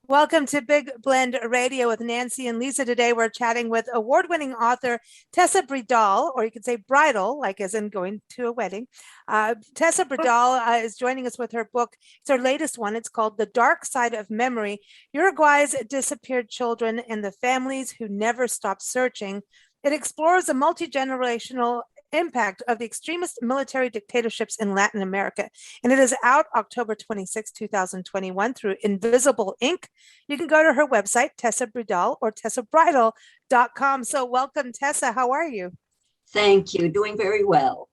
Welcome to Big Blend Radio with Nancy and Lisa. Today we're chatting with award-winning author Tessa-Bridal, or you could say bridal, like as in going to a wedding. Tessa-Bridal is joining us with her book. It's her latest one. It's called The-Dark-Side-of-Memory, Uruguay's Disappeared Children and the Families Who Never Stopped Searching. It explores the multi-generational impact of the extremist military dictatorships in Latin America. And it is out October 26, 2021 through Invisible Ink. You can go to her website, Tessa-Bridal or Tessa-Bridal.com. So welcome, Tessa. How are you? Thank you. Doing very well.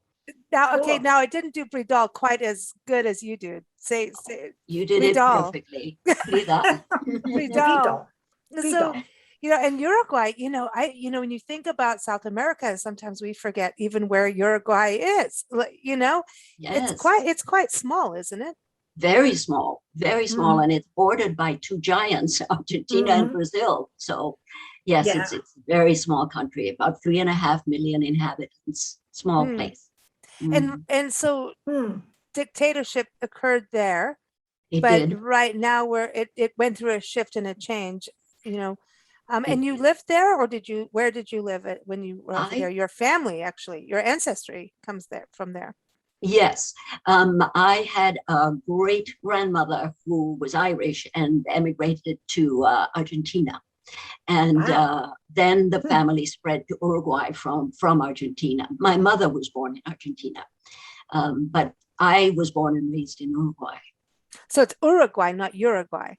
Now, okay, now I didn't do Bridal quite as good as you did. Say you did Bridal. It perfectly. Bridal. Bridal. So, in Uruguay, when you think about South America, sometimes we forget even where Uruguay is. Yes. It's quite small, isn't it? Very small, and it's bordered by two giants, Argentina and Brazil. So, yes, it's a very small country, about 3.5 million inhabitants, small place. And so dictatorship occurred there, it but did. Right now it went through a shift and a change, and you lived there, or where did you live when you were there? Your family, actually, your ancestry comes from there. Yes. I had a great grandmother who was Irish and emigrated to Argentina. And then the family spread to Uruguay from Argentina. My mother was born in Argentina, but I was born and raised in Uruguay. So it's Uruguay, not Uruguay.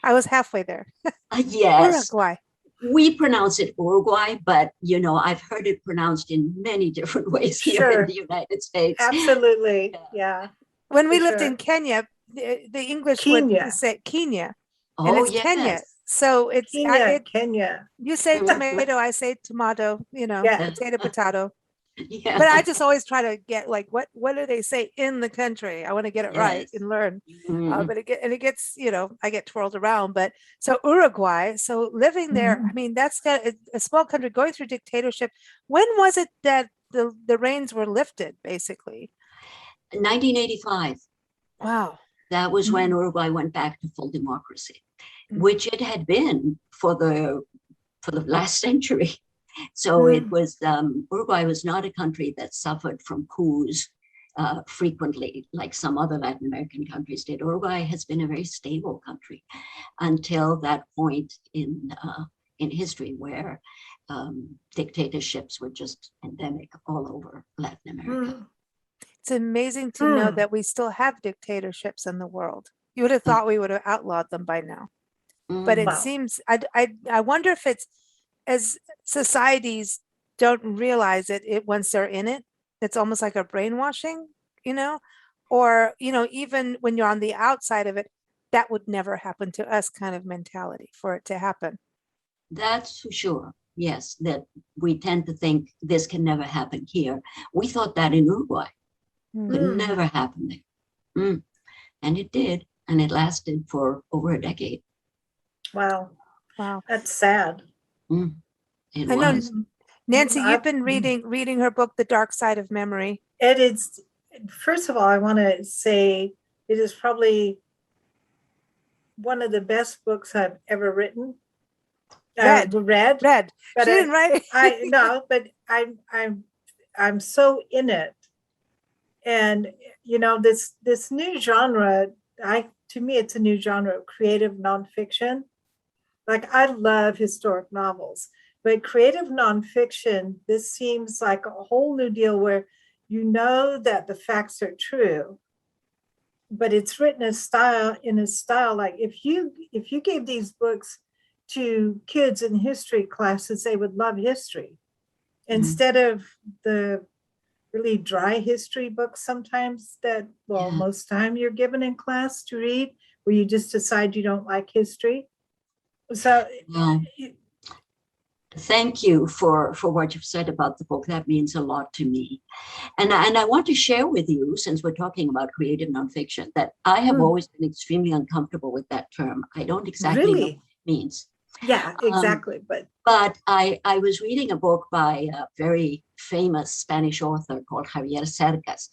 I was halfway there. Yes. Uruguay. We pronounce it Uruguay, but I've heard it pronounced in many different ways here in the United States. Absolutely. Yeah. When we lived in Kenya, the English would say Kenya. And it's Kenya. So it's Kenya. You say tomato, I say tomato, potato. Yeah. But I just always try to get what do they say in the country? I want to get it right and learn. But it gets, I get twirled around. But so Uruguay, so living there, I mean, that's got a small country going through dictatorship. When was it that the reins were lifted, basically? 1985. Wow. That was when Uruguay went back to full democracy, which it had been for the last century. So it was, Uruguay was not a country that suffered from coups frequently like some other Latin American countries did. Uruguay has been a very stable country until that point in history where dictatorships were just endemic all over Latin America. It's amazing to know that we still have dictatorships in the world. You would have thought we would have outlawed them by now. But it seems, I wonder if it's, as societies don't realize it once they're in it, it's almost like a brainwashing, or, even when you're on the outside of it, that would never happen to us kind of mentality for it to happen. That's for sure. Yes, that we tend to think this can never happen here. We thought that in Uruguay. Could never happen there. And it did. And it lasted for over a decade. Wow. That's sad. I know, Nancy, you've been reading her book, The Dark Side of Memory. It is, first of all, I want to say it is probably one of the best books I've ever written. Read. But she didn't write. I know, but I'm so in it. And this new genre, to me, it's a new genre of creative nonfiction. Like, I love historic novels, but creative nonfiction, this seems like a whole new deal where that the facts are true, but it's written in a style like if you gave these books to kids in history classes, they would love history instead of the really dry history books sometimes that, most time you're given in class to read, where you just decide you don't like history. So thank you for what you've said about the book. That means a lot to me. And I want to share with you, since we're talking about creative nonfiction, that I have always been extremely uncomfortable with that term. I don't exactly know what it means. Yeah, exactly. But I was reading a book by a very famous Spanish author called Javier Cercas,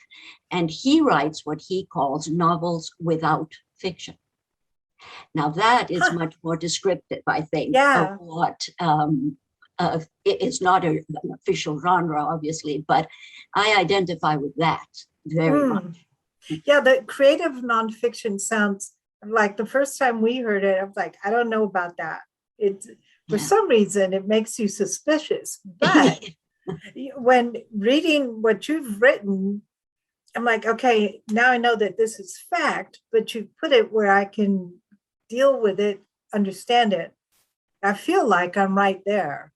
and he writes what he calls novels without fiction. Now that is Huh. much more descriptive, I think, Yeah. of what it's not an official genre, obviously, but I identify with that very much. Yeah, the creative nonfiction sounds like the first time we heard it, I was like, I don't know about that. It's for some reason it makes you suspicious. But when reading what you've written, I'm like, okay, now I know that this is fact, but you put it where I can deal with it, understand it. I feel like I'm right there,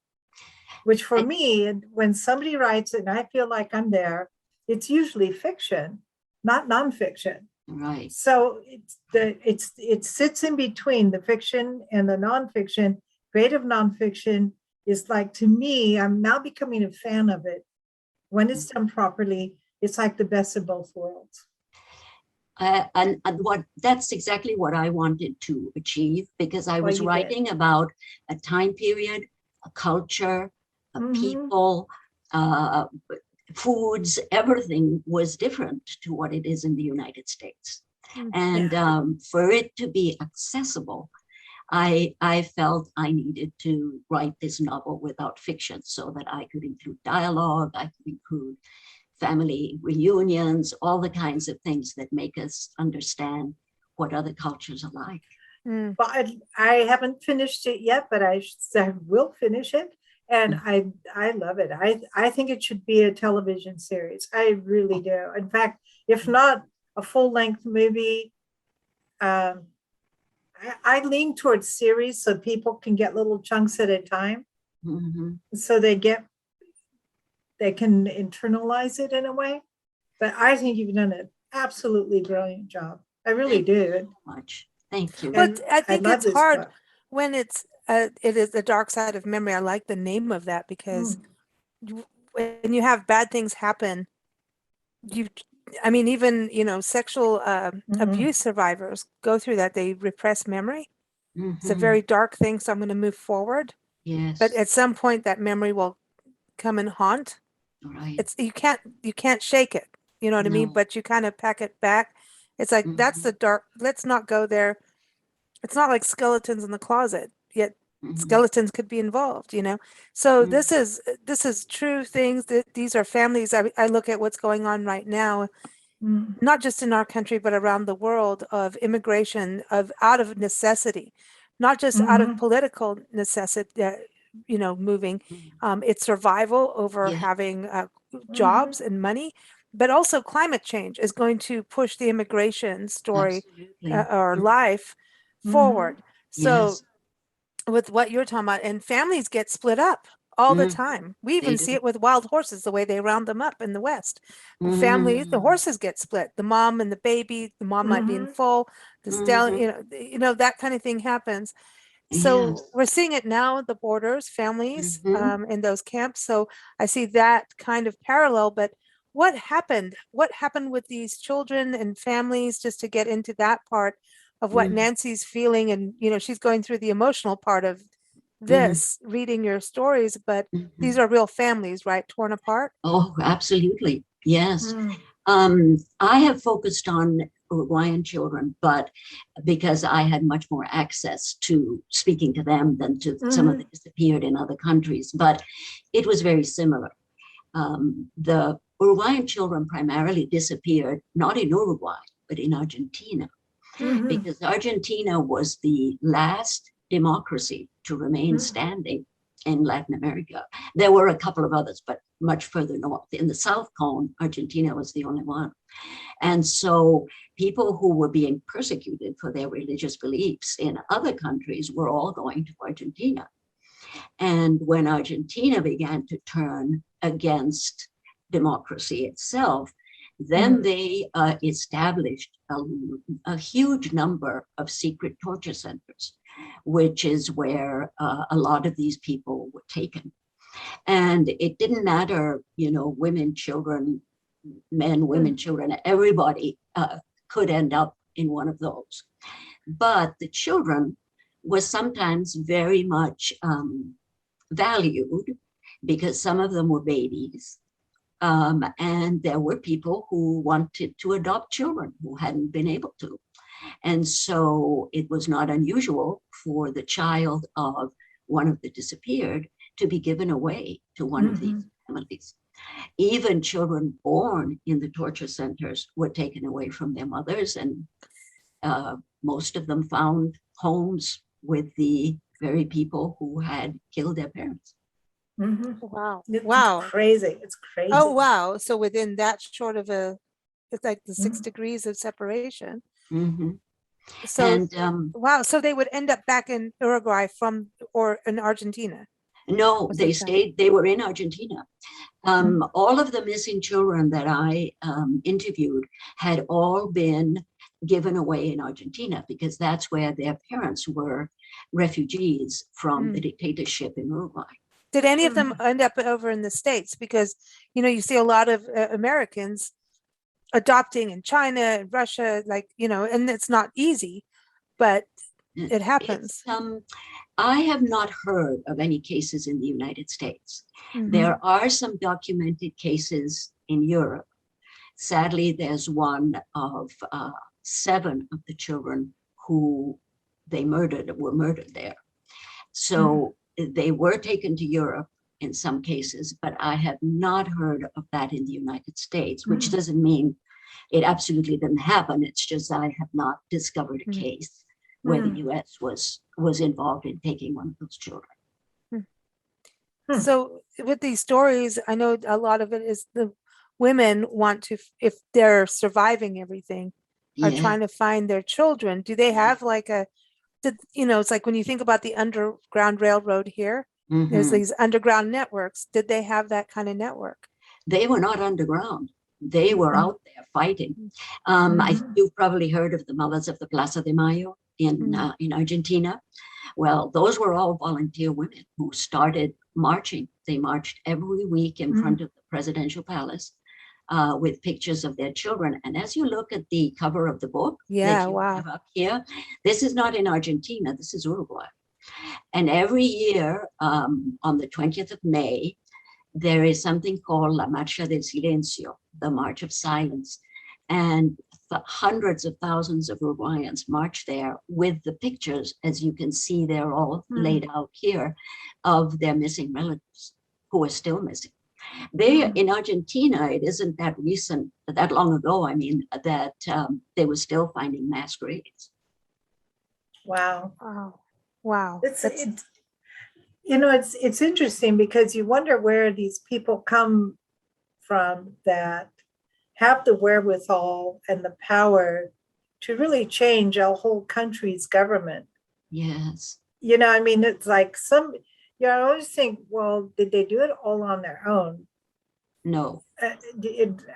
which for me, when somebody writes it and I feel like I'm there, it's usually fiction, not nonfiction. Right. So it sits in between the fiction and the nonfiction. Creative nonfiction is like, to me, I'm now becoming a fan of it. When it's done properly, it's like the best of both worlds. And what that's exactly what I wanted to achieve, because I was writing about a time period, a culture, a people, foods, everything was different to what it is in the United States. And for it to be accessible, I felt I needed to write this novel without fiction so that I could include dialogue, I could include family reunions, all the kinds of things that make us understand what other cultures are like. But I haven't finished it yet, but I will finish it. And I love it. I think it should be a television series. I really do. In fact, if not a full-length movie, I lean towards series so people can get little chunks at a time. So they can internalize it in a way. But I think you've done an absolutely brilliant job. I really do. Much. Thank you. But I think love it's hard book. when it is The Dark Side of Memory. I like the name of that because when you have bad things happen, I mean, even, sexual abuse survivors go through that. They repress memory. It's a very dark thing. So I'm going to move forward. Yes. But at some point that memory will come and haunt. Right. You can't shake it. You know what I mean? But you kind of pack it back. It's like, that's the dark, let's not go there. It's not like skeletons in the closet, yet skeletons could be involved, So this is true things that these are families. I look at what's going on right now, not just in our country, but around the world, of immigration, out of necessity, not just out of political necessity, moving. It's survival over having jobs and money, but also climate change is going to push the immigration story or life forward. So with what you're talking about, and families get split up all the time. We even see it with wild horses, the way they round them up in the West. Families, the horses get split, the mom and the baby, the mom might be in full, the stallion, that kind of thing happens. So we're seeing it now at the borders, families in those camps. So I see that kind of parallel, but what happened with these children and families, just to get into that part of what Nancy's feeling, and she's going through the emotional part of this, reading your stories, but these are real families, right? Torn apart. Oh, absolutely. Yes. I have focused on Uruguayan children, but because I had much more access to speaking to them than to some of the disappeared in other countries, but it was very similar. The Uruguayan children primarily disappeared, not in Uruguay, but in Argentina, because Argentina was the last democracy to remain standing in Latin America. There were a couple of others, but much further north. In the South Cone, Argentina was the only one. And so people who were being persecuted for their religious beliefs in other countries were all going to Argentina. And when Argentina began to turn against democracy itself, then they established a huge number of secret torture centers, which is where a lot of these people were taken. And it didn't matter, women, children, men, women, children, everybody could end up in one of those. But the children were sometimes very much valued, because some of them were babies. And there were people who wanted to adopt children who hadn't been able to. And so it was not unusual for the child of one of the disappeared to be given away to one of these families. Even children born in the torture centers were taken away from their mothers, and most of them found homes with the very people who had killed their parents. Wow. It's Wow. crazy. It's crazy. Oh, wow. So within that short of it's like the 6 Mhm. degrees of separation. Mm-hmm. So, And wow. So they would end up back in Uruguay or in Argentina. no, Most of they the time. stayed, they were in Argentina. All of the missing children that I interviewed had all been given away in Argentina because that's where their parents were refugees from the dictatorship in Uruguay. Did any of them end up over in the States? Because, you see a lot of Americans adopting in China and Russia, and it's not easy, but it happens. I have not heard of any cases in the United States. Mhm. There are some documented cases in Europe. Sadly, there's one of 7 of the children who they were murdered there. So they were taken to Europe in some cases, but I have not heard of that in the United States, which doesn't mean it absolutely didn't happen. It's just I have not discovered a case where the US was involved in taking one of those children. So with these stories, I know a lot of it is the women want to, if they're surviving everything, are trying to find their children. Do they have it's like when you think about the Underground Railroad here, there's these underground networks. Did they have that kind of network? They were not underground. They were out there fighting. I think you've probably heard of the Mothers of the Plaza de Mayo in Argentina. Well, those were all volunteer women who started marching. They marched every week in front of the presidential palace with pictures of their children. And as you look at the cover of the book that you have up here, this is not in Argentina, this is Uruguay. And every year on the 20th of May, there is something called La Marcha del Silencio, the March of Silence. And hundreds of thousands of Uruguayans march there with the pictures, as you can see, they're all laid out here, of their missing relatives who are still missing. In Argentina, it isn't that long ago, that they were still finding mass graves. Wow. Wow. It's interesting because you wonder where these people come from that have the wherewithal and the power to really change a whole country's government. Yes. It's like I always think, well, did they do it all on their own? No.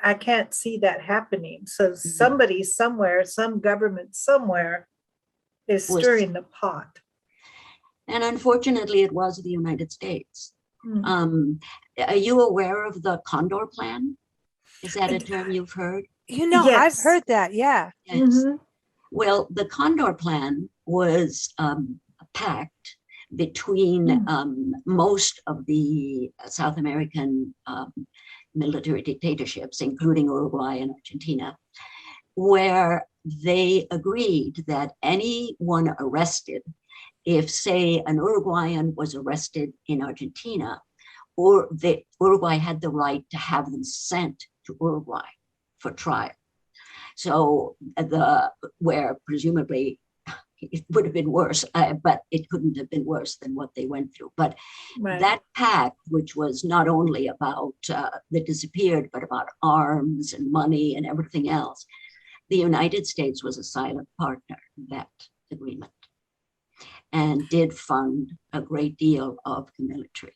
I can't see that happening. So somebody somewhere, some government somewhere is stirring the pot. And unfortunately, it was the United States. Are you aware of the Condor Plan? Is that a term you've heard? Yes. I've heard that. Yeah. Yes. Well, the Condor Plan was a pact between most of the South American military dictatorships, including Uruguay and Argentina, where they agreed that anyone arrested, if, say, an Uruguayan was arrested in Argentina, or Uruguay had the right to have them sent to Uruguay for trial. So where presumably it would have been worse, but it couldn't have been worse than what they went through. But that pact, which was not only about the disappeared, but about arms and money and everything else, the United States was a silent partner in that agreement and did fund a great deal of the military.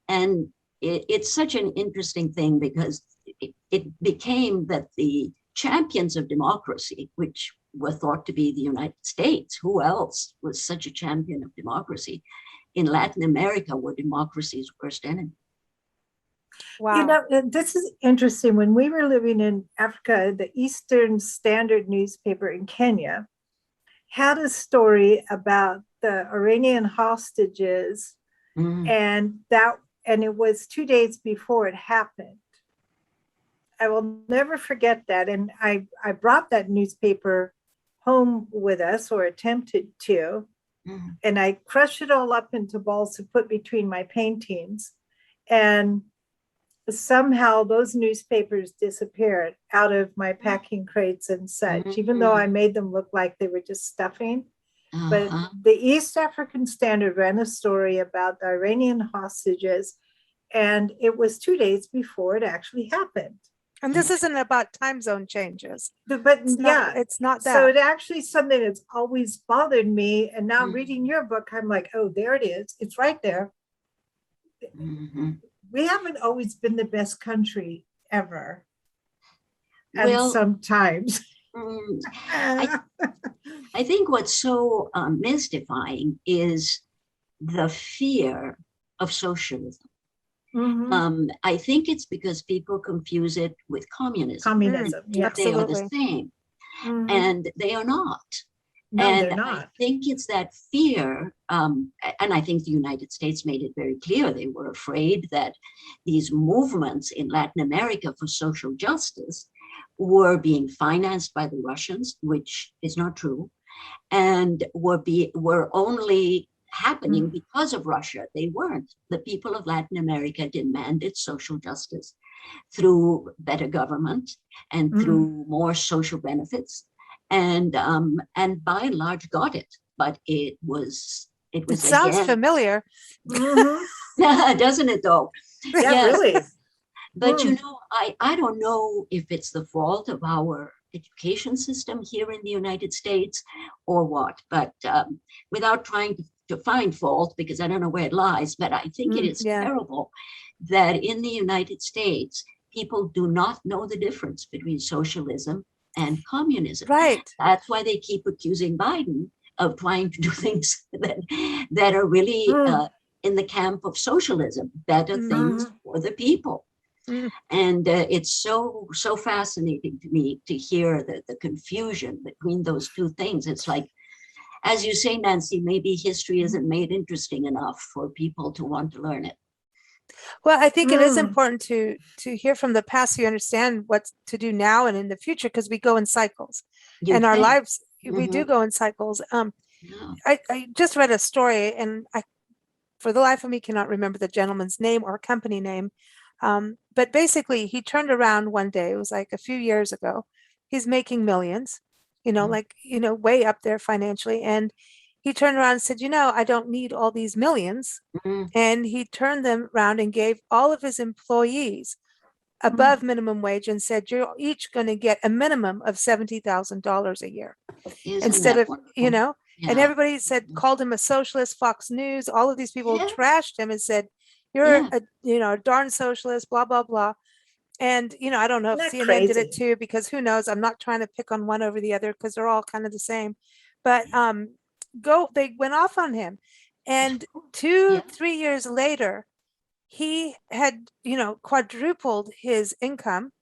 And it's such an interesting thing because it became that the champions of democracy, which were thought to be the United States, who else was such a champion of democracy, in Latin America were democracy's worst enemy. Wow. This is interesting. When we were living in Africa, the Eastern Standard newspaper in Kenya had a story about the Iranian hostages, and it was 2 days before it happened. I will never forget that. And I brought that newspaper home with us, or attempted to. Mhm. And I crushed it all up into balls to put between my paintings. And somehow those newspapers disappeared out of my packing crates and such, even though I made them look like they were just stuffing. But Uh-huh. the East African Standard ran a story about the Iranian hostages, and it was 2 days before it actually happened. And this isn't about time zone changes. But It's yeah, not, it's not so that. it actually is something that's always bothered me. And now Mhm. reading your book, I'm like, oh, there it is. It's right there. Mhm. We haven't always been the best country ever. And Well, sometimes. mm, I think what's so mystifying is the fear of socialism. Mhm. I think it's because people confuse it with communism. Communism. They Yeah. are the Absolutely. same, Mhm. and they are not. No, And they're I not. think it's that fear, and I think the United States made it very clear they were afraid that these movements in Latin America for social justice were being financed by the Russians, which is not true, and were only happening because of Russia. They weren't. The people of Latin America demanded social justice through better government and through more social benefits, and by and large got it. But it was It sounds again, familiar. Mhm. doesn't it though? Yeah, Yes. really. But you know, I don't know if it's the fault of our education system here in the United States or what, but without trying to find fault, because I don't know where it lies, but I think it is Yeah. terrible that in the United States, people do not know the difference between socialism and communism. Right. That's why they keep accusing Biden of trying to do things that are really in the camp of socialism, better things for the people. And it's so fascinating to me to hear the confusion between those two things. It's like, as you say, Nancy, maybe history isn't made interesting enough for people to want to learn it. Well, I think it is important to hear from the past so you understand what to do now and in the future, because we go in cycles. And our lives, we do go in cycles. I just read a story, and I, for the life of me, cannot remember the gentleman's name or company name. But basically, he turned around one day, it was like a few years ago. He's making millions, like, way up there financially. And he turned around and said, I don't need all these millions. And he turned them around and gave all of his employees above minimum wage and said, you're each going to get a minimum of $70,000 a year. Instead of, and everybody called him a socialist. Fox News, all of these people trashed him and said, you're a darn socialist, blah, blah, blah. And, I don't know if CNN did it too, because who knows, I'm not trying to pick on one over the other because they're all kind of the same, but they went off on him. And 2-3 years later, he had, quadrupled his income.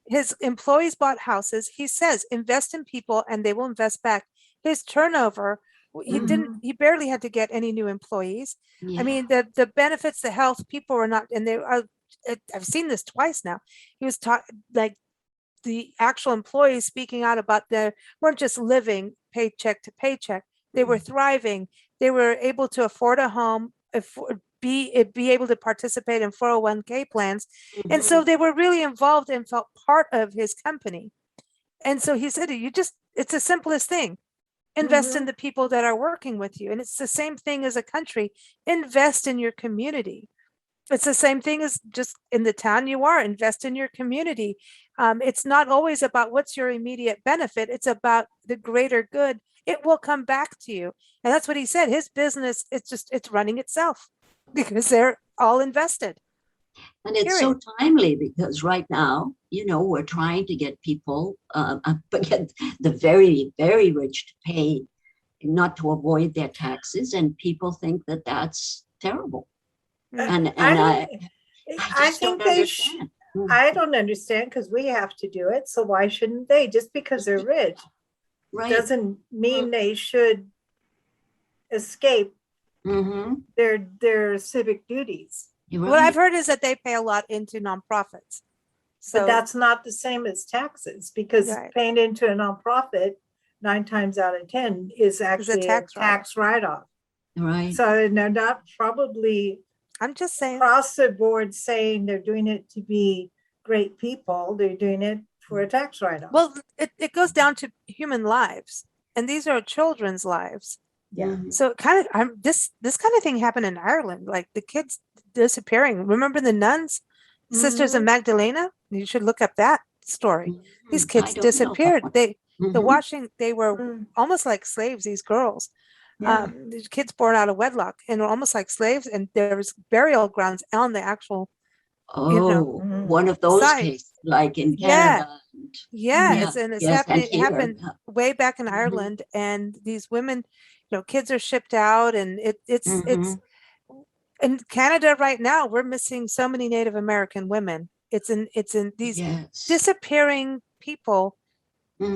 His employees bought houses. He says, invest in people and they will invest back. His turnover, he barely had to get any new employees. I mean, the benefits, the health, people were not, and I've seen this twice now. He was taught, like, the actual employees speaking out about weren't just living paycheck to paycheck. They were thriving. They were able to afford a home, be able to participate in 401k plans. And so they were really involved and felt part of his company. And so he said, it's the simplest thing. Invest in the people that are working with you. And it's the same thing as a country. Invest in your community. It's the same thing as just in the town you are. Invest in your community. It's not always about what's your immediate benefit. It's about the greater good. It will come back to you. And that's what he said. His business, it's running itself because they're all invested. And it's so timely because right now, we're trying to get people, get the very, very rich to pay, not to avoid their taxes. And people think that that's terrible. And I think they should. I don't understand, because we have to do it. So why shouldn't they? Just because they're rich doesn't mean they should escape their civic duties. What I've heard is that they pay a lot into nonprofits. But that's not the same as taxes, because paying into a nonprofit 9 times out of 10 is actually a tax write-off. Right. So they're not probably, I'm just saying, across the board saying they're doing it to be great people. They're doing it for a tax write-off. well, it goes down to human lives, and these are children's lives. Yeah. So kind of, this kind of thing happened in Ireland, like the kids disappearing. Remember the nuns, Sisters of Magdalena? You should look up that story. These kids disappeared. They were almost like slaves, these girls. These kids born out of wedlock and were almost like slaves, and there was burial grounds on the actual one of those site. cases, like in Canada. Yes, and it's it happened way back in Ireland, and these women, kids are shipped out, and it's in Canada right now. We're missing so many Native American women. It's in these disappearing people.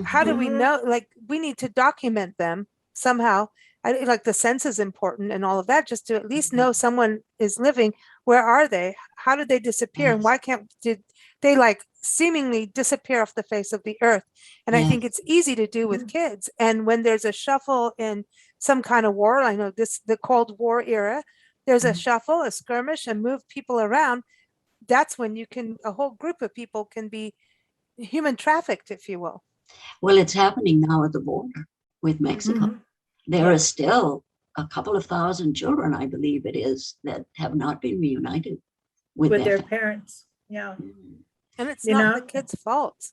How do we know? Like, we need to document them somehow. Like the census is important and all of that, just to at least know someone is living. Where are they? How did they disappear? And why did they like seemingly disappear off the face of the earth? And I think it's easy to do with kids. And when there's a shuffle in some kind of war, I know the Cold War era, there's a shuffle, a skirmish, and move people around. That's when a whole group of people can be human trafficked, if you will. Well, it's happening now at the border with Mexico. There are still a couple of thousand children, I believe it is, that have not been reunited with their parents. Yeah. And it's not the kids' fault.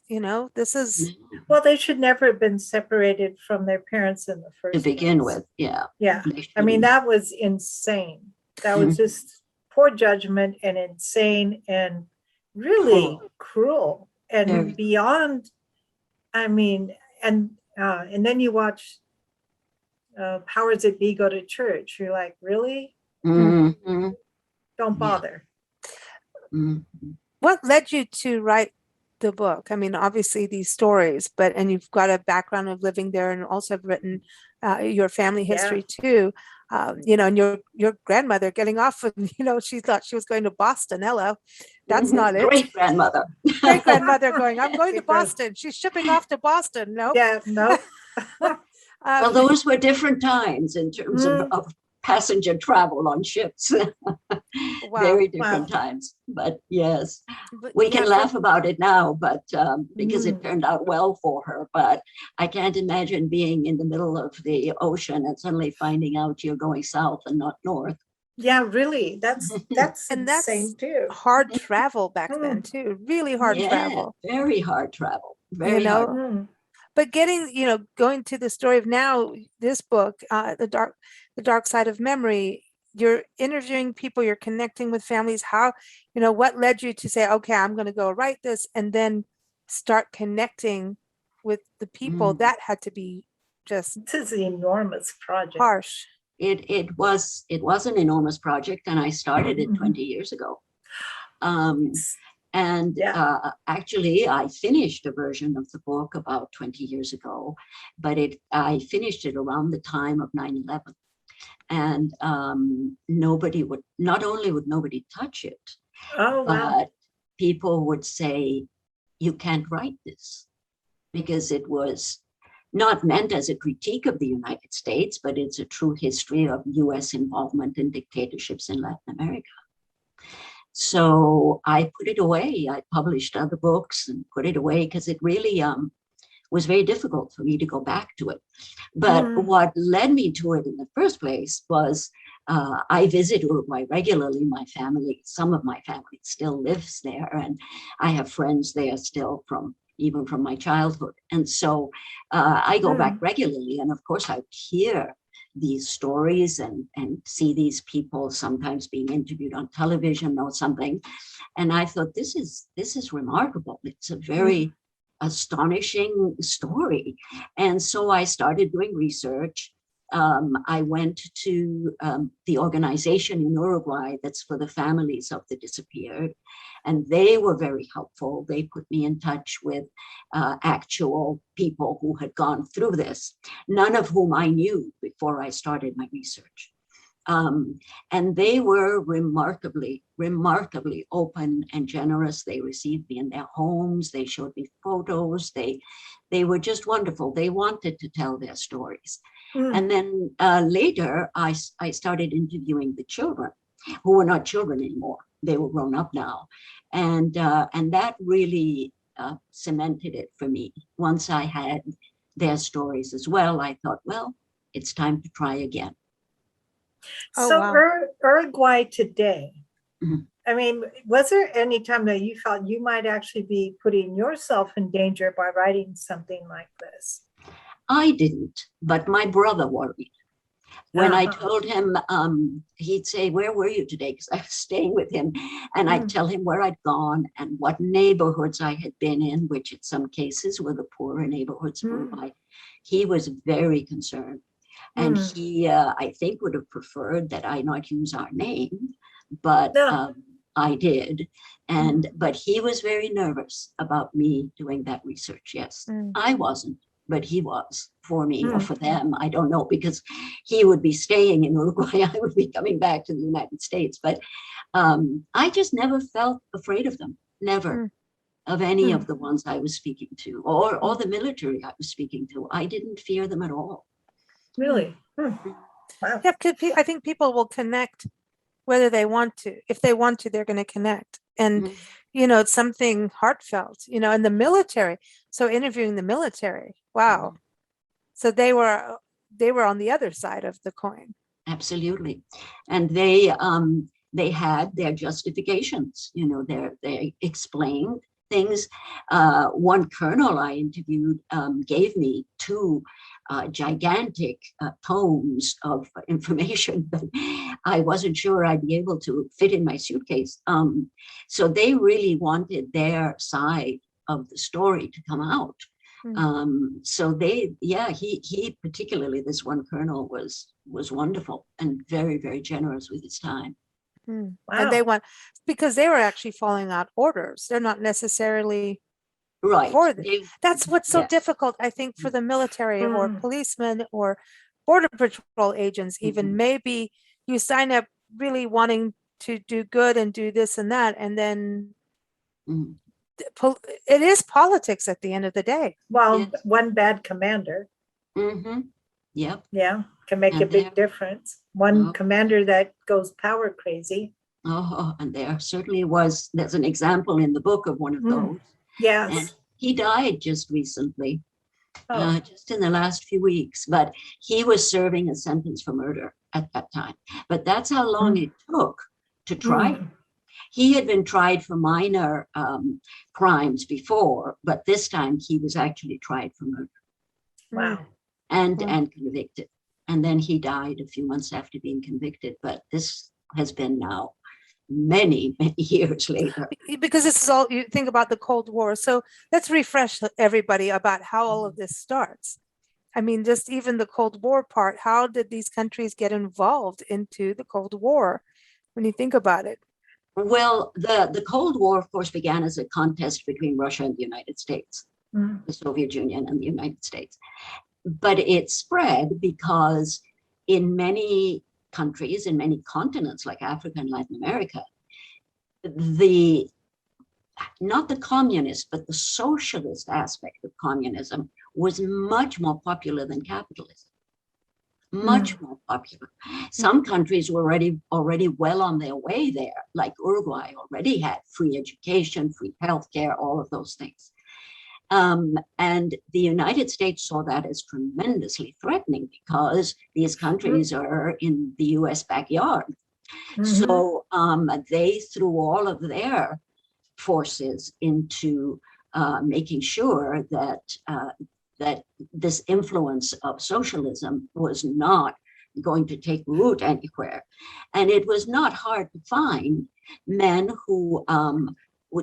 This is. Well, they should never have been separated from their parents in the first place. To begin with, yeah. Yeah. I mean, that was insane. That was just poor judgment and insane and really cruel and beyond. I mean, and then you watch powers that be go to church. You're like, really? Don't bother. What led you to write the book? I mean, obviously these stories, and you've got a background of living there, and also have written your family history too. And your grandmother getting off, and she thought she was going to Boston. Hello, that's not it. Great grandmother going, I'm going to Boston. She's shipping off to Boston. No. Yeah, no. Well, those were different times in terms of passenger travel on ships. Very different times. But yes, we can laugh about it now, but because it turned out well for her. But I can't imagine being in the middle of the ocean and suddenly finding out you're going south and not north. Yeah, really. That's insane too. Hard travel back then too. Really hard travel. Very hard travel. Very hard. But going to the story of now, this book, the dark side of memory, you're interviewing people, you're connecting with families. How, what led you to say, okay, I'm going to go write this, and then start connecting with the people? That had to be just. This is an enormous project. Harsh. It was an enormous project, and I started it 20 years ago. Actually, I finished a version of the book about 20 years ago, but I finished it around the time of 9/11. And not only would nobody touch it, but people would say, you can't write this, because it was not meant as a critique of the United States, but it's a true history of US involvement in dictatorships in Latin America. So I put it away. I published other books and put it away because it really was very difficult for me to go back to it. But what led me to it in the first place was I visit Uruguay regularly. Some of my family still lives there, and I have friends there still even from my childhood. And so I go back regularly, and of course I hear these stories and see these people sometimes being interviewed on television or something. And I thought, this is remarkable. It's a very astonishing story. And so I started doing research. I went to the organization in Uruguay that's for the families of the disappeared, and they were very helpful. They put me in touch with actual people who had gone through this, none of whom I knew before I started my research. And they were remarkably, remarkably open and generous. They received me in their homes. They showed me photos. They were just wonderful. They wanted to tell their stories. And then later, I started interviewing the children, who were not children anymore. They were grown up now. And that really cemented it for me. Once I had their stories as well, I thought, well, it's time to try again. Oh, So wow. Uruguay today, Mhm. I mean, was there any time that you felt you might actually be putting yourself in danger by writing something like this? I didn't, but my brother worried. When I Uh-huh. told him, he'd say, "Where were you today?" Because I was staying with him. And I'd tell him where I'd gone and what neighborhoods I had been in, which in some cases were the poorer neighborhoods of Uruguay. He was very concerned. And he, I think, would have preferred that I not use our name, but No. I did. But he was very nervous about me doing that research. Yes, I wasn't, but he was, for me or for them. I don't know, because he would be staying in Uruguay. I would be coming back to the United States. But I just never felt afraid of them, never, of any of the ones I was speaking to, or the military I was speaking to. I didn't fear them at all. Really? Wow. Yeah, I think people will connect whether they want to. If they want to, they're going to connect. And, it's something heartfelt, in the military. So interviewing the military, wow. So they were on the other side of the coin. Absolutely. And they had their justifications, they explained things. One colonel I interviewed gave me two gigantic tomes of information, but I wasn't sure I'd be able to fit in my suitcase. So they really wanted their side of the story to come out. So he particularly, this one colonel was wonderful and very, very generous with his time. Wow. Wow. And because they were actually following out orders. They're not necessarily Right. for this. That's what's so yes. difficult, I think, for the military or policemen or border patrol agents, even. Maybe you sign up really wanting to do good and do this and that, and then it is politics at the end of the day. Well, Yes. one bad commander, Yep. yeah, can make a big difference. One commander that goes power crazy. Oh, and there's an example in the book of one of those. Yes. And he died just recently, Oh. just in the last few weeks, but he was serving a sentence for murder at that time. But that's how long it took to try. He had been tried for minor crimes before, but this time he was actually tried for murder. Wow. And convicted. And then he died a few months after being convicted. But this has been now many, many years later. Because this is all, you think about the Cold War. So let's refresh everybody about how all of this starts. I mean, just even the Cold War part, how did these countries get involved into the Cold War when you think about it? Well, the Cold War, of course, began as a contest between Russia and the United States, the Soviet Union and the United States. But it spread because in many countries, in many continents like Africa and Latin America, not the communist, but the socialist aspect of communism was much more popular than capitalism. Much more popular. Some countries were already well on their way there, like Uruguay already had free education, free healthcare, all of those things. And the United States saw that as tremendously threatening because these countries are in the US backyard. So they threw all of their forces into making sure that this influence of socialism was not going to take root anywhere. And it was not hard to find men who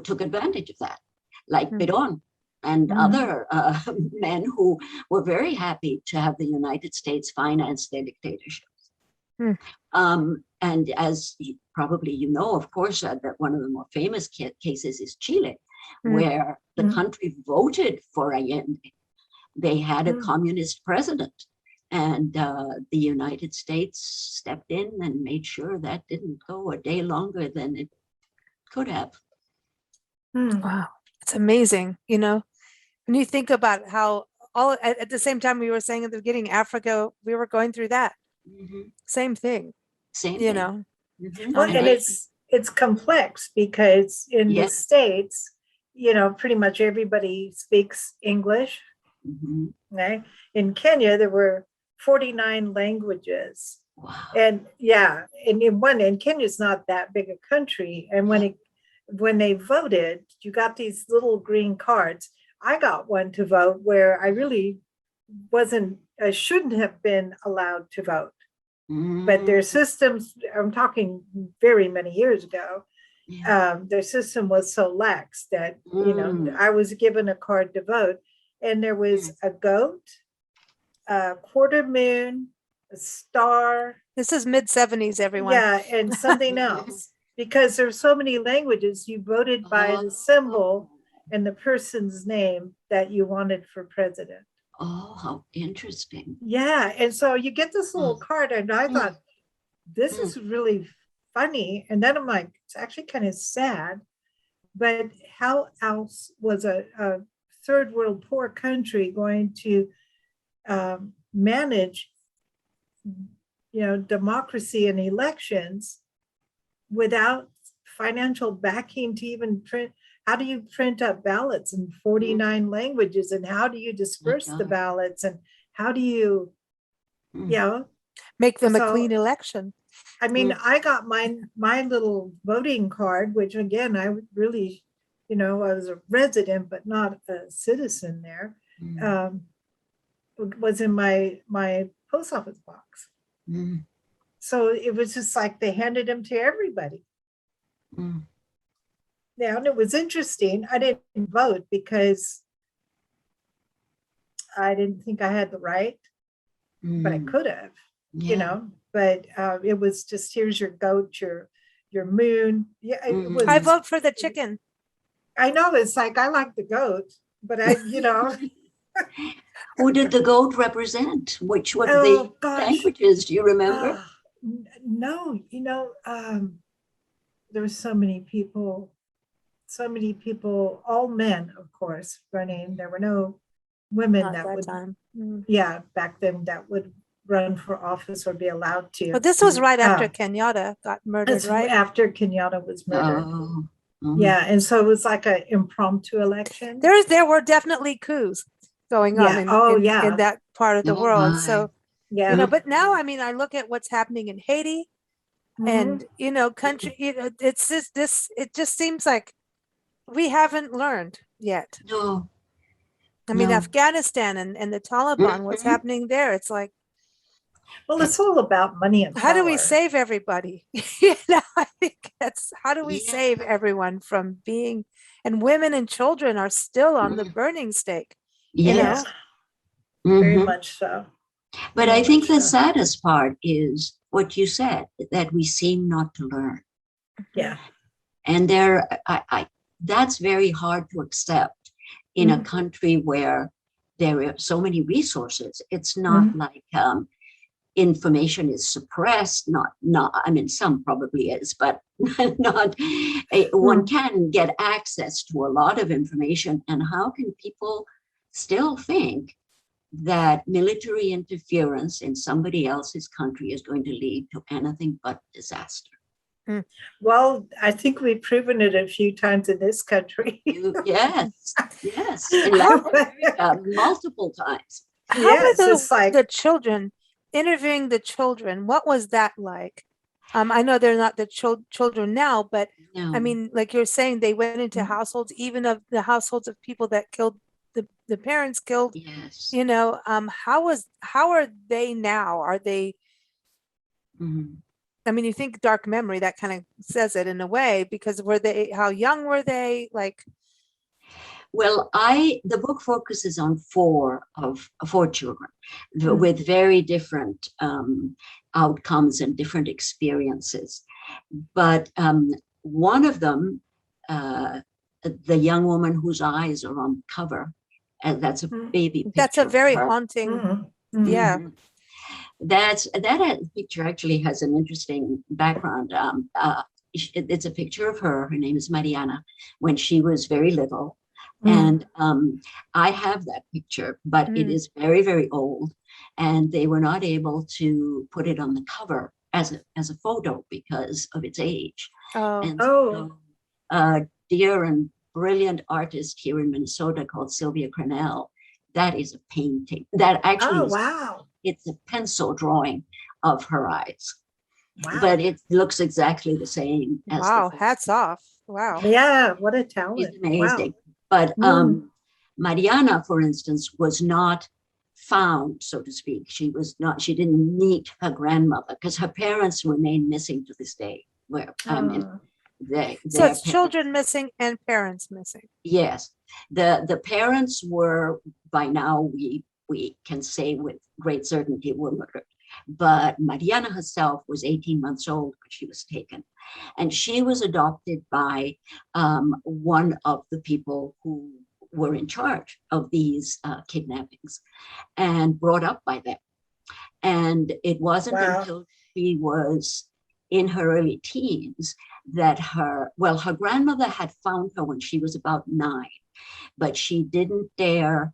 took advantage of that, like Perón and other men who were very happy to have the United States finance their dictatorships. And as probably you know, of course, that one of the more famous cases is Chile, where the country voted for Allende. They had a communist president, And the United States stepped in and made sure that didn't go a day longer than it could have. Wow, it's amazing, when you think about how all at the same time we were saying at the beginning, Africa, we were going through that same thing, Same you thing. know. Well, and it's complex because in the Yes. States, pretty much everybody speaks English. Right? In Kenya, there were 49 languages. Wow. And and Kenya's not that big a country. And when they voted, you got these little green cards. I got one to vote where I really I shouldn't have been allowed to vote. But their systems, I'm talking very many years ago, their system was so lax that, I was given a card to vote, and there was a goat, a quarter moon, a star. This is mid-70s, everyone. Yeah, and something else. Because there's so many languages, you voted by the symbol and the person's name that you wanted for president. Oh, how interesting. Yeah, and so you get this little card, and I thought, this is really funny. And then I'm like, it's actually kind of sad. But how else was a third world poor country going to manage, democracy and elections without financial backing to even print? How do you print up ballots in 49 languages, and how do you disperse the ballots, and how do you, make them a clean election? I mean, I got my little voting card, which again, I really, I was a resident, but not a citizen there, was in my post office box. So it was just like they handed them to everybody. Yeah, and it was interesting. I didn't vote because I didn't think I had the right, but I could have, but it was just, here's your goat, your moon. Yeah, it was, I vote for the chicken. I know, it's like, I like the goat, but I, Who did the goat represent? Which was the languages? Do you remember? No, there were so many people, all men, of course, running. There were no women Not that that would, time. back then, that would run for office or be allowed to. But this was right after Kenyatta got murdered, It's right? after Kenyatta was murdered. Oh. Yeah, and so it was like an impromptu election. There were definitely coups going on in that part of the world. So, but now, I mean, I look at what's happening in Haiti, and country, it's just it just seems like we haven't learned yet. No. I mean, Afghanistan and the Taliban, what's happening there? It's like, well, it's all about money and power. How do we save everybody? I think that's, how do we save everyone from being, and women and children are still on the burning stake. Yes. Very much so. But I think the saddest part is what you said, that we seem not to learn. Yeah. And that's very hard to accept in a country where there are so many resources. It's not like information is suppressed, I mean, some probably is, but not, one can get access to a lot of information. And how can people still think that military interference in somebody else's country is going to lead to anything but disaster? Well, I think we've proven it a few times in this country. Yes, in Latin America, multiple times. How were the children, interviewing the children, what was that like? I know they're not the children now, but I mean, like you're saying, they went into households, even of the households of people that killed the parents killed. Yes. How are they now? Are they? I mean, you think dark memory, that kind of says it in a way, because how young were they? Like, well, the book focuses on four children with very different outcomes and different experiences. But one of them, the young woman whose eyes are on the cover, and that's a baby picture. That's a very haunting. Yeah. That picture actually has an interesting background. It's a picture of her. Her name is Mariana when she was very little. And I have that picture, but it is very, very old. And they were not able to put it on the cover as a photo because of its age. And so, a dear and brilliant artist here in Minnesota called Sylvia Crenell, that is a painting. That actually is, it's a pencil drawing of her eyes. Wow. But it looks exactly the same as hats off. Wow. Yeah, what a talent. It's amazing. Wow. But Mariana, for instance, was not found, so to speak. She didn't meet her grandmother because her parents remain missing to this day. Where so it's children missing and parents missing. Yes. The parents were, by now we can say with great certainty, were murdered. But Mariana herself was 18 months old when she was taken. And she was adopted by one of the people who were in charge of these kidnappings and brought up by them. And it wasn't until she was in her early teens that her grandmother had found her when she was about 9, but she didn't dare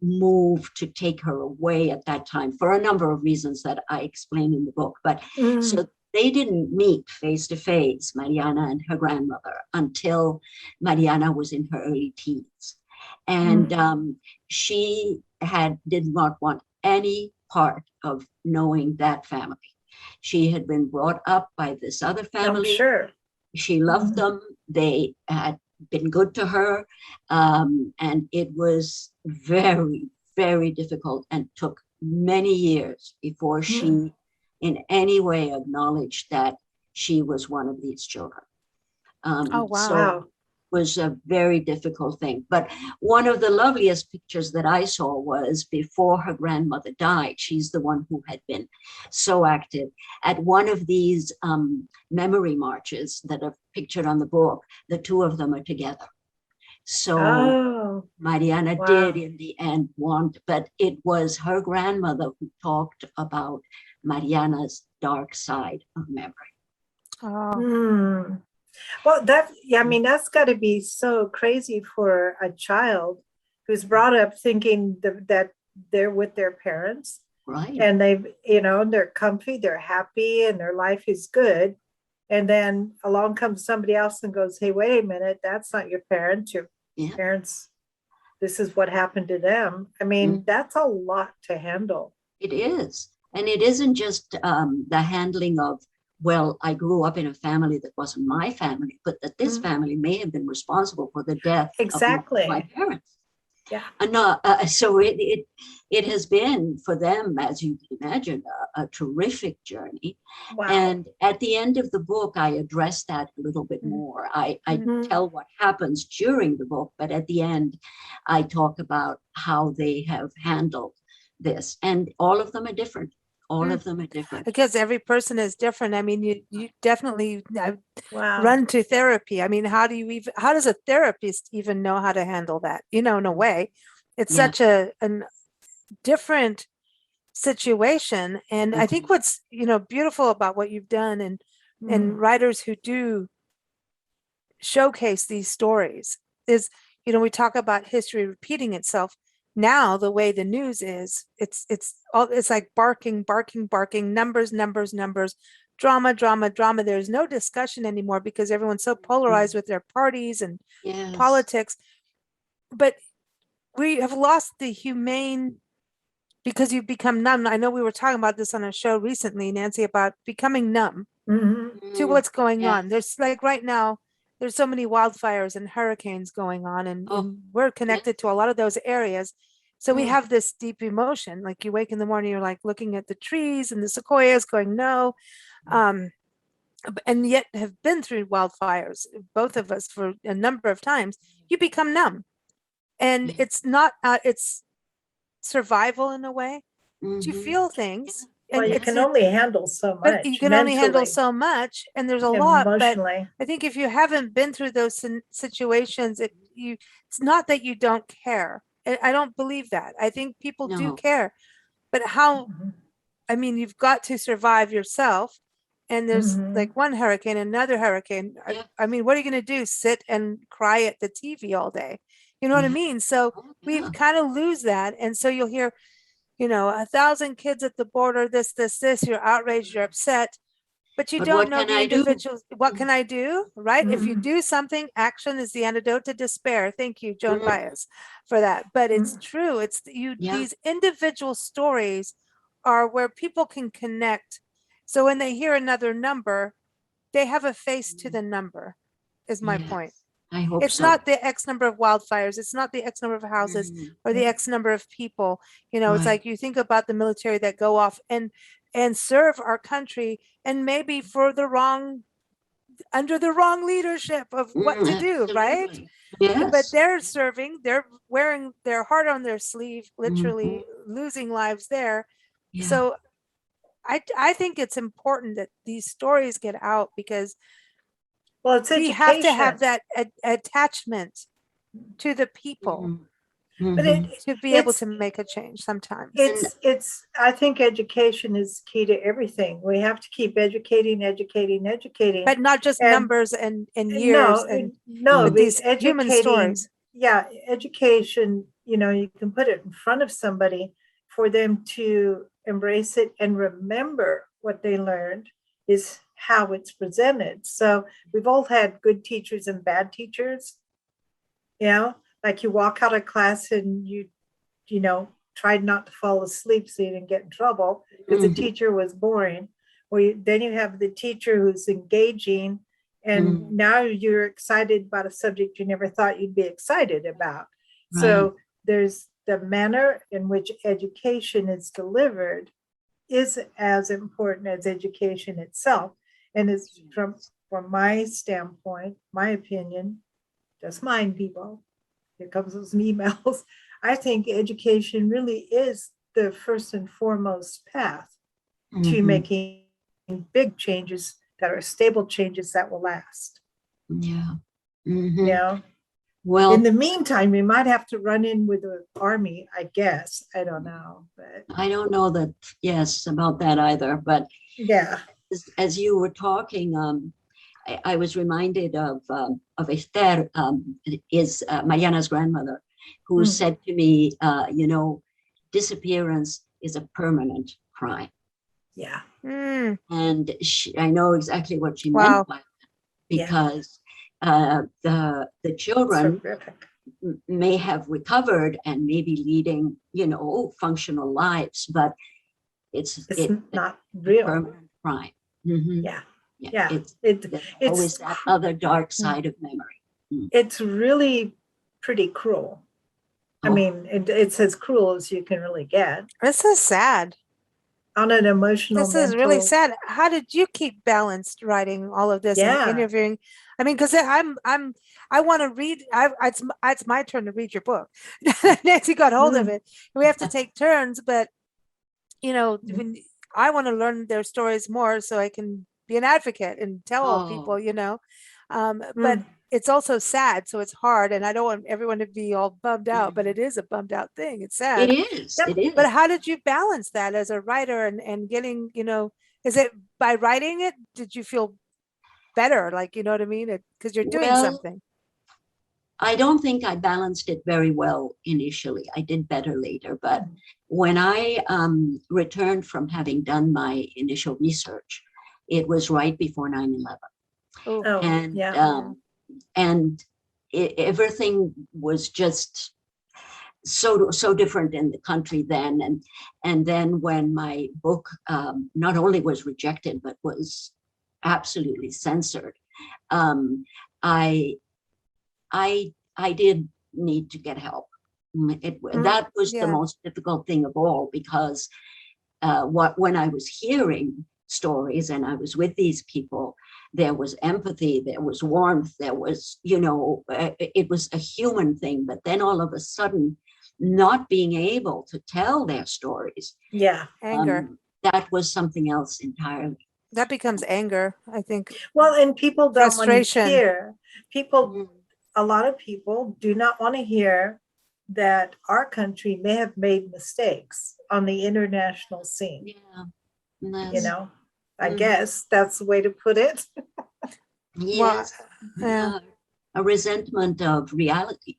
move to take her away at that time for a number of reasons that I explain in the book. But so they didn't meet face to face, Mariana and her grandmother, until Mariana was in her early teens. And she did not want any part of knowing that family. She had been brought up by this other family. I'm sure. She loved them. They had been good to her. And it was very, very difficult and took many years before she in any way acknowledged that she was one of these children. So it was a very difficult thing. But one of the loveliest pictures that I saw was before her grandmother died. She's the one who had been so active. At one of these memory marches that are pictured on the book, the two of them are together. So Mariana did in the end want, but it was her grandmother who talked about Mariana's dark side of memory. Well, that's got to be so crazy for a child who's brought up thinking that they're with their parents, right? And they're comfy, they're happy, and their life is good. And then along comes somebody else and goes, "Hey, wait a minute, that's not your parents. Your parents, this is what happened to them." I mean, that's a lot to handle. It is. And it isn't just the handling of, well, I grew up in a family that wasn't my family, but that this family may have been responsible for the death of my parents. Yeah. So it has been for them, as you can imagine, a terrific journey. Wow. And at the end of the book, I address that a little bit more. I tell what happens during the book, but at the end, I talk about how they have handled this. And all of them are different. All of them are different. Because every person is different. I mean, you definitely run to therapy. I mean, how does a therapist even know how to handle that? In a way, it's such a different situation. And I think what's, beautiful about what you've done and writers who do showcase these stories is, we talk about history repeating itself. Now the way the news is, it's like barking, numbers, drama. There's no discussion anymore because everyone's so polarized with their parties and politics. But we have lost the humane, because you've become numb. I know we were talking about this on a show recently, Nancy, about becoming numb to what's going on. There's like right now, there's so many wildfires and hurricanes going on, and we're connected to a lot of those areas. So we have this deep emotion. Like you wake in the morning, you're like looking at the trees and the sequoias going, no. And yet have been through wildfires, both of us, for a number of times. You become numb. And it's not, it's survival in a way. You feel things. Well, you can only handle so much. But you can only handle so much, and there's a lot. But I think if you haven't been through those situations, it's not that you don't care. I don't believe that. I think people do care, but how I mean, you've got to survive yourself. And there's like one hurricane, another hurricane. Yeah. I mean, what are you going to do? Sit and cry at the TV all day? You know what I Yeah. mean? So Oh, we yeah. kind of lose that. And so you'll hear, 1,000 kids at the border, this, you're outraged, you're upset, but you But don't what know can the I do? individuals. What can I do? Right? If you Mhm. do something, action is the antidote to despair. Thank you, Joan Mm. Baez, for that. But it's Mm. true. It's Yeah. these individual stories are where people can connect. So when they hear another number, they have a face to the number, is my point. Yes, I hope It's so. not the X number of wildfires. It's not the X number of houses Mm. or the X number of people. It's Right. like you think about the military that go off and serve our country, and maybe under the wrong leadership of what to do, right? Absolutely. But Yes. they're serving, they're wearing their heart on their sleeve, literally Mhm. losing lives there. Yeah. So I think it's important that these stories get out, because Well, it's we have to have education. that attachment to the people Mhm. But Mhm. to be able it's to make a change sometimes. it's I think education is key to everything. We have to keep educating. But not just And numbers and years, no, and no, but the these human educating, stories. yeah, education, you can put it in front of somebody for them to embrace it and remember what they learned is how it's presented. So we've all had good teachers and bad teachers, like you walk out of class and tried not to fall asleep so you didn't get in trouble because the Mhm. teacher was boring. Then you have the teacher who's engaging, and Mhm. now you're excited about a subject you never thought you'd be excited about. Right. So there's the manner in which education is delivered is as important as education itself. And it's from my standpoint, my opinion, just mine, people. Here comes those emails. I think education really is the first and foremost path to Mhm. making big changes that are stable changes that will last. Yeah. You Mhm. know, in Well, the meantime, we might have to run in with the army, I guess. I don't know, but I don't know that, yes, about that either. But yeah. as you were talking, I was reminded of Esther, is Mariana's grandmother, who said to me, disappearance is a permanent crime. Yeah. And I know exactly what she Wow. meant by that, because the children Terrific. may have recovered and maybe leading, functional lives, but it's not a real. permanent crime. Mhm. Yeah. Yeah. Yeah. There's always that other dark side of memory. It's really pretty cruel. I Oh. mean, it's as cruel as you can really get This is sad. on an emotional, This is really mental. sad. How did you keep balanced writing all of this and Yeah. interviewing? I mean, because I want to read. It's my turn to read your book. Nancy got hold of it. We have to take turns, but when I want to learn their stories more, so I can be an advocate and tell people, but it's also sad, so it's hard, and I don't want everyone to be all bummed out, but it is a bummed out thing. It's sad. It is. Yep. It is. But how did you balance that as a writer and getting, is it by writing it? Did you feel better? Like, you know what I mean? Because you're doing Well, something. I don't think I balanced it very well initially. I did better later, but when I returned from having done my initial research, it was right before 9/11. Oh, And yeah. and everything was just so different in the country then, and then when my book not only was rejected but was absolutely censored, um, I did need to get help. That was the yeah. most difficult thing of all, because when I was hearing stories and I was with these people, there was empathy, there was warmth, there was, it was a human thing. But then all of a sudden, not being able to tell their stories, Yeah. Anger. that was something else entirely. That becomes anger, I think. Well, and people don't want to Frustration. hear. A lot of people do not want to hear that our country may have made mistakes on the international scene. Yeah. you know, I Mhm. guess that's the way to put it. Yes. yeah. A resentment of reality,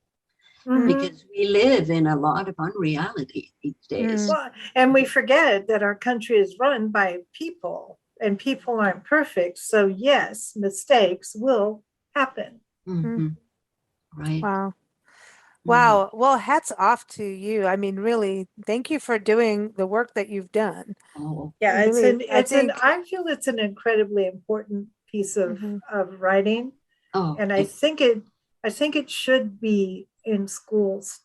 Mhm. because we live in a lot of unreality these days. Well, and we forget that our country is run by people and people aren't perfect. So yes, mistakes will happen. Mhm. Right. Wow. Mhm. Wow. Well, hats off to you. I mean, really, thank you for doing the work that you've done. Oh, Yeah, Really, I think. I feel it's an incredibly important piece Mhm. of writing. oh, And I think it should be in schools.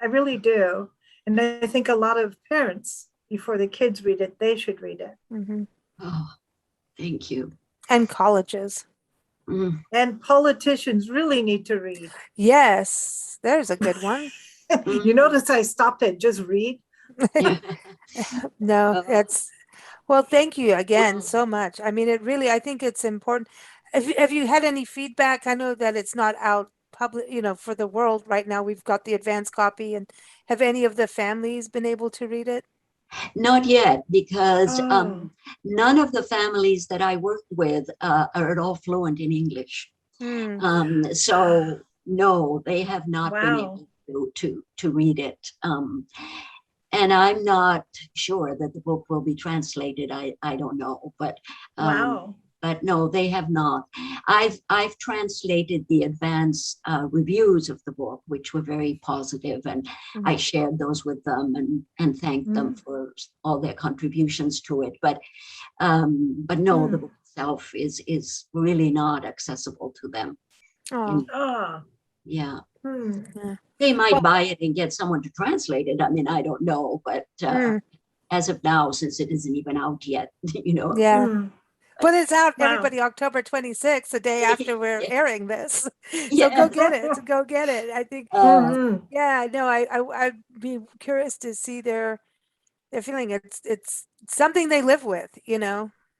I really do. And I think a lot of parents, before the kids read it, they should read it. Mhm. oh, thank you. And colleges. Mm. And politicians really need to read. Yes, there's a good one. You notice I stopped at just read. Yeah. No, Oh, well, thank you again well, so much. I mean, it really, I think it's important. Have you had any feedback? I know that it's not out public, for the world right now. We've got the advanced copy, and have any of the families been able to read it? not yet, because Oh, none of the families that I work with are at all fluent in English. Hmm. So no, they have not been wow. able to read it. And I'm not sure that the book will be translated. I don't know, Wow. but no, they have not. I've translated the advance reviews of the book, which were very positive, and I Mhm. shared those with them and thanked them for all their contributions to it. But no, the book itself is really not accessible to them. Oh, And Ah. yeah, Hmm. they might well, buy it and get someone to translate it. I mean, I don't know, but mm, as of now, since it isn't even out yet, yeah. Hmm. But it's out, Wow. everybody, October 26th, the day after we're airing this. So go Yes. get it. Go get it. I think, Mhm. yeah, no, I'd be curious to see their feeling. It's something they live with.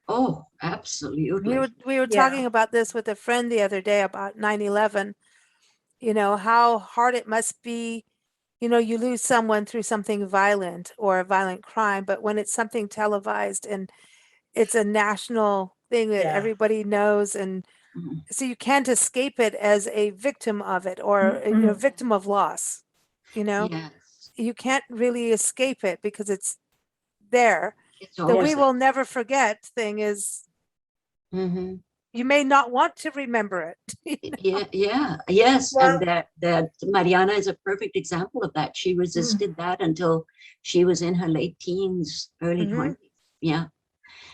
Oh, We were absolutely. we were Yeah. talking about this with a friend the other day about 9/11, how hard it must be. You lose someone through something violent or a violent crime, but when it's something televised and it's a national thing that Yeah. everybody knows, and Mhm. so you can't escape it as a victim of it, or Mhm. victim of loss. You know, Yes, you can't really escape it because it's there. it's The Yeah. always we there. will never forget thing is Mhm. you may not want to remember it. Yeah, yeah, yes, and Well, that Mariana is a perfect example of that. She mm, resisted that until she was in her late teens, early Mhm. 20s. Yeah,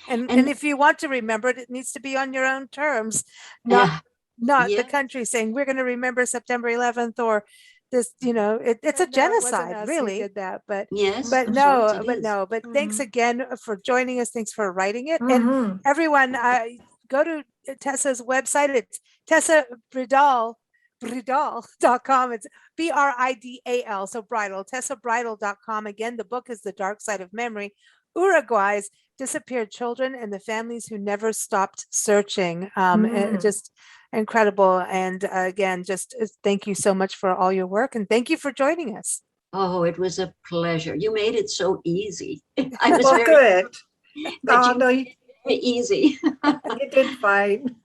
And and if you want to remember it, it needs to be on your own terms, not yeah, not the yeah, country saying we're going to remember September 11th or this. It's a And no, it wasn't genocide, us who really. did that, but yes, But of sorts no, it but is. no, but thanks mhm. again for joining us. Thanks for writing it. And mhm. everyone, go to Tessa's website. It's Tessa-Bridal.com. It's Bridal. So bridal, Tessa-Bridal.com. Again, the book is The Dark Side of Memory, Uruguay's Disappeared Children and the Families Who Never Stopped Searching. Just incredible. And again, just thank you so much for all your work, and thank you for joining us. Oh, it was a pleasure. You made it so easy. I was Well, very, good. but you No, made it very easy. you did fine.